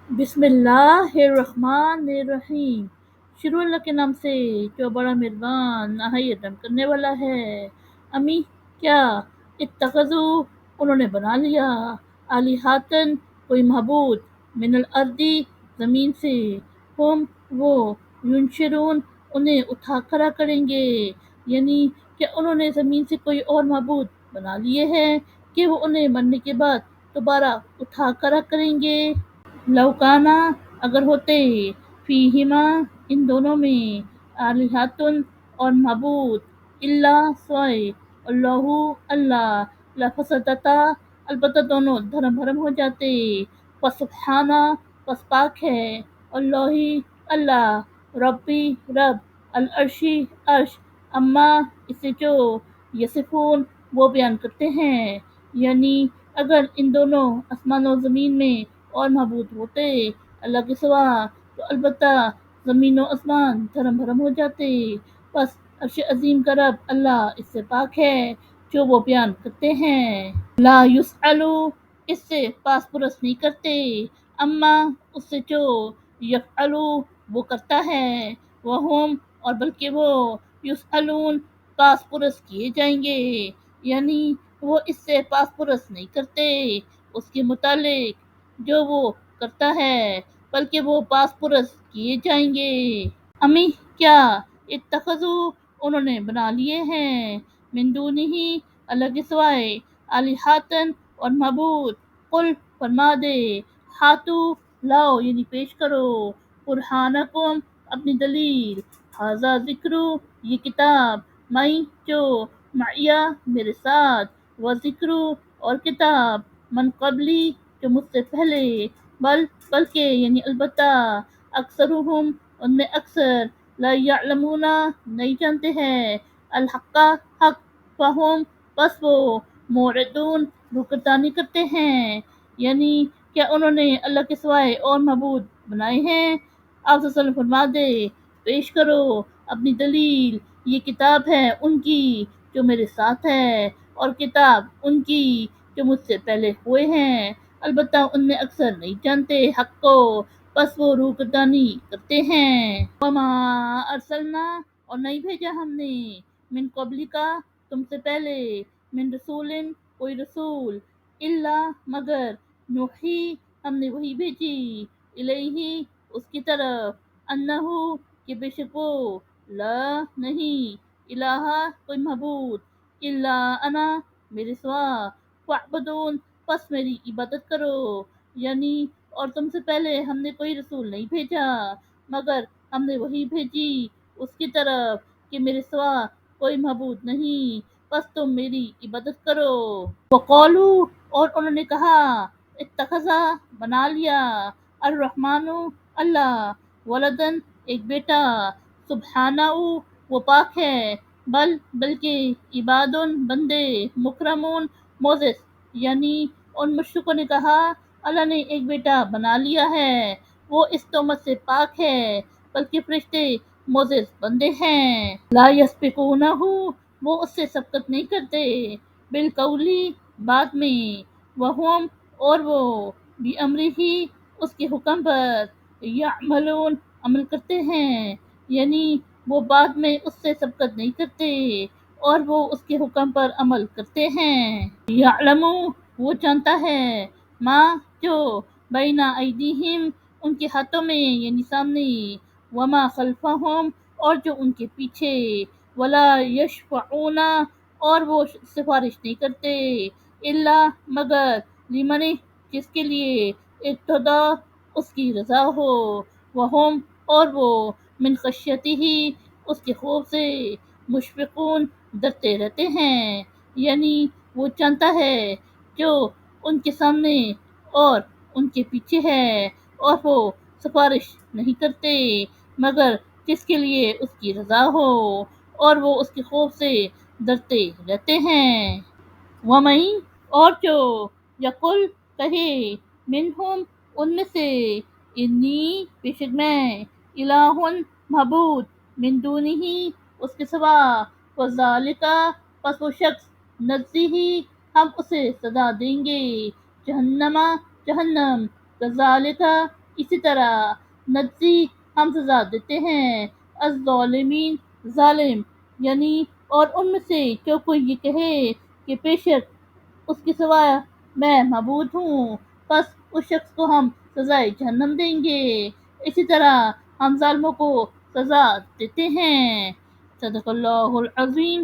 بسم اللہ الرحمن الرحیم۔ شروع اللہ کے نام سے جو بڑا مہربان نہایت رحم کرنے والا ہے۔ امی کیا اتخذو انہوں نے بنا لیا الہاتن کوئی معبود من الارضی زمین سے، ہم وہ ینشرون انہیں اٹھا کھڑا کریں گے، یعنی کہ انہوں نے زمین سے کوئی اور معبود بنا لیے ہیں کہ وہ انہیں مرنے کے بعد دوبارہ اٹھا کھڑا کریں گے۔ لوکانا اگر ہوتے فیہما ان دونوں میں آلہاتن اور معبود الا سوائے اللہ اللہ لفسدتا البتہ دونوں دھرم بھرم ہو جاتے۔ فسبحانہ پس پاک ہے اللہ اللہ ربی رب العرشی عرش اما اسے جو یصفون وہ بیان کرتے ہیں، یعنی اگر ان دونوں آسمان و زمین میں اور معبود ہوتے اللہ کے سوا تو البتہ زمین و آسمان دھرم بھرم ہو جاتے۔ بس عرش عظیم کا رب اللہ اس سے پاک ہے جو وہ بیان کرتے ہیں۔ لا یسألو اس سے پاس پرس نہیں کرتے، اما اس سے جو یفعلو وہ کرتا ہے، وہم اور بلکہ وہ یسألون پاس پرس کیے جائیں گے، یعنی وہ اس سے پاس پرس نہیں کرتے اس کے متعلق جو وہ کرتا ہے، بلکہ وہ پاس پرس کیے جائیں گے۔ امی کیا اتخذو انہوں نے بنا لیے ہیں من دونہ اللہ کے سوائے الہاتن اور معبود، قل فرما دے ہاتو لاؤ یعنی پیش کرو برہانکم اپنی دلیل، ھذا ذکر یہ کتاب، مئی جو معیہ میرے ساتھ، و ذکر اور کتاب من قبلی جو مجھ سے پہلے، بلکہ یعنی البتہ اکثرہم ان میں اکثر لا یعلمون نہیں جانتے ہیں الحق حق، فہم بس وہ معرضون روگردانی کرتے ہیں، یعنی کیا انہوں نے اللہ کے سوائے اور معبود بنائے ہیں۔ آپ صلی اللہ علیہ وسلم فرما دے پیش کرو اپنی دلیل، یہ کتاب ہے ان کی جو میرے ساتھ ہے اور کتاب ان کی جو مجھ سے پہلے ہوئے ہیں، البتہ ان میں اکثر نہیں جانتے حق کو، بس وہ روگردانی کرتے ہیں۔ وما ارسلنا اور نہیں بھیجا ہم نے من قبلی کا تم سے پہلے، من رسول کوئی رسول، الا مگر نوحی ہم نے وہی بھیجی، الیہ اس کی طرف، انہو کہ بے شک وہ، لا نہیں، الہ کوئی معبود، الا انا میرے سوا، فاعبدون پس میری عبادت کرو، یعنی اور تم سے پہلے ہم نے کوئی رسول نہیں بھیجا مگر ہم نے وہی بھیجی اس کی طرف کہ میرے سوا کوئی معبود نہیں، بس تم میری عبادت کرو۔ وقالو اور انہوں نے کہا اتخذا بنا لیا الرحمن اللہ ولدن ایک بیٹا، سبحانہ وہ پاک ہے، بلکہ عباد بندے، مکرمون معزز، یعنی ان مشرکوں نے کہا اللہ نے ایک بیٹا بنا لیا ہے، وہ اس تہمت سے پاک ہے، بلکہ فرشتے معزز بندے ہیں۔ لا یسبقونہ وہ اس سے سبقت نہیں کرتے، بالقولی بات میں، وہم اور وہ بامرہ اس کے حکم پر، یعملون عمل کرتے ہیں، یعنی وہ بعد میں اس سے سبقت نہیں کرتے اور وہ اس کے حکم پر عمل کرتے ہیں۔ یعلم وہ جانتا ہے ما جو بین ایدیہم ان کے ہاتھوں میں یعنی سامنے، وما خلفہم اور جو ان کے پیچھے، ولا یشفعون اور وہ سفارش نہیں کرتے، الا مگر لمن جس کے لیے ارتضی اس کی رضا ہو، وہم اور وہ من خشیتہ اس کے خوف سے مشفقون ڈرتے رہتے ہیں، یعنی وہ جانتا ہے جو ان کے سامنے اور ان کے پیچھے ہے، اور وہ سفارش نہیں کرتے مگر جس کے لیے اس کی رضا ہو اور وہ اس کے خوف سے ڈرتے رہتے ہیں۔ وَمَن اور جو یقل کہے منہم ان میں سے، انی بے شک میں، الہ معبود، من دونہ اس کے سوا، فذلک پس وہ شخص نجزیہ ہم اسے سزا دیں گے، جہنم جہنم، کذالک اسی طرح نجزی ہم سزا دیتے ہیں الظالمین ظالم یعنی اور ان میں سے جو کوئی یہ کہے کہ بے شک اس کے سوا میں معبود ہوں، بس اس شخص کو ہم سزائے جہنم دیں گے۔ اسی طرح ہم ظالموں کو سزا دیتے ہیں۔ صدق اللہ العظیم۔